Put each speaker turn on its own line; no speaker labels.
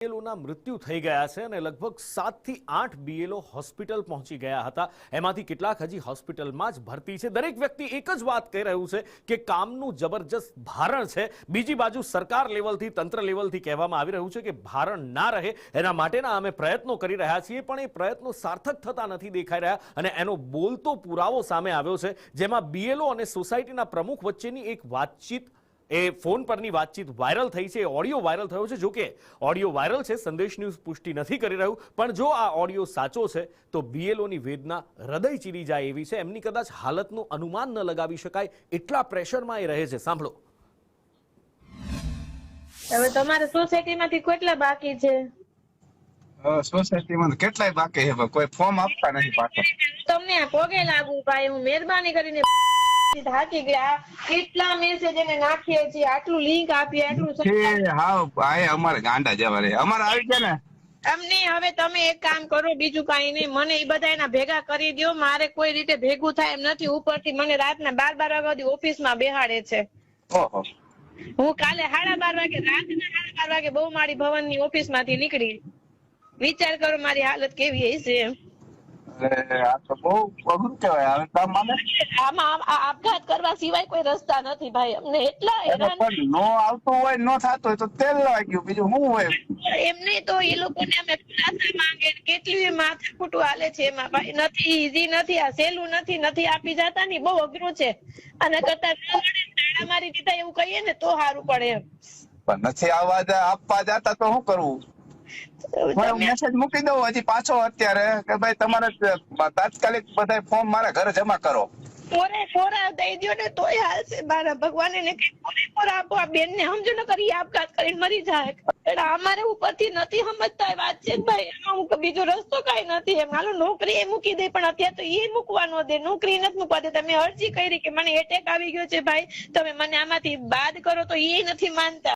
બીએલઓના મૃત્યુ થઈ ગયા છે અને લગભગ 7 થી 8 બીએલઓ હોસ્પિટલ પહોંચી ગયા હતા। એમાંથી કેટલાક હજી હોસ્પિટલમાં જ ભરતી છે। દરેક વ્યક્તિ એક જ વાત કહી રહ્યું છે કે કામનું જબરજસ્ત ભારણ છે। બીજી બાજુ સરકાર લેવલથી તંત્ર લેવલથી કહેવામાં આવી રહ્યું છે કે ભારણ ના રહે એના માટેના અમે પ્રયત્નો કરી રહ્યા છીએ, પણ એ પ્રયત્નો સાર્થક થતા નથી દેખાઈ રહ્યા અને એનો બોલતો પુરાવો સામે આવ્યો છે, જેમાં બીએલઓ અને સોસાયટીના પ્રમુખ વચ્ચેની એક વાતચીત એ ફોન પરની વાતચીત વાયરલ થઈ છે। ઓડિયો વાયરલ થયો છે। જો કે ઓડિયો વાયરલ છે, સંદેશ ન્યૂઝ પુષ્ટિ નથી કરી રહ્યું, પણ જો આ ઓડિયો સાચો છે તો બીએલઓની વેદના હૃદય ચીરી જાય એવી છે। એમની કદાચ હાલતનું અનુમાન ન લગાવી શકાય એટલા પ્રેશરમાં એ રહે છે। સાંભળો।
હવે તમારે સોસાયટીમાંથી કેટલા બાકી છે?
સોસાયટીમાં કેટલાય બાકી છે, કોઈ ફોર્મ આપતા નથી પાછો।
તમને પગે લાગુ ભાઈ, હું મહેરબાની કરીને થાકી ગયા। કેટલા મેસેજ એને નાખીએ છીએ, આટલું લિંક આપીએ, આટલું
હા ભાઈ અમારે ગાંડા જવા રે અમારે આવી ગયા ને
અમને। હવે તમે એક કામ કરો, બીજું કઈ નહીં, મને એ બધા એના ભેગા કરી દો। મારે કોઈ રીતે ભેગું થાય એમ નથી। ઉપરથી મને રાતના 12 વાગ્યા સુધી ઓફિસમાં બેહાડે છે।
ઓહો,
હું કાલે 12:30 વાગે, રાતના 12:30 વાગે બહુમાળી ભવનની ઓફિસમાંથી નીકળી। વિચાર કરો મારી હાલત કેવી હશે એમ।
આ તો બહુ અઘરું કહેવાય। હવે તમને
આમાં આપઘાત કરવા સિવાય કોઈ રસ્તા નથી ભાઈ। અમને એટલા હેરાન
પણ નો આવતું હોય, નો થતું હોય તો તેલ લાગ્યું, બીજું શું હોય?
એમને તો એ લોકોને અમે ખુલાસા માંગે, કેટલી માથાકૂટું હાલે છે એમાં ભાઈ। નથી ઈઝી નથી, આ સહેલું નથી, નથી આપી જતા ને, બહુ અઘરું છે। અને કરતા ન મળે તાળા મારી દીધા એવું કહીએ ને તો સારું પડે એમ।
પણ નથી આપવા જતા તો શું કરવું? મેસેજ મૂકી દઉં હજી પાછો અત્યારે કે ભાઈ તમારે તાત્કાલિક બધા ફોર્મ મારા ઘરે જમા કરો।
કોરા દઈ દો ને તોય હાલશે। મારા ભગવાન એને કોરા આપો। આ બેન ને સમજો ન કરી આપઘાત કરીને મરી જાય। અમારે ઉપરથી નથી સમજતા વાત છે ભાઈ। અમુક બીજો રસ્તો કઈ નથી એમ। હાલો નોકરી એ મૂકી દે, પણ અત્યારે તો એ મૂકવા ન દે, નોકરી નથી મૂકવા દે। તમે અરજી કરી કે મને એટેક આવી ગયો છે ભાઈ, તમે મને આમાંથી બાદ કરો, તો એ નથી માનતા।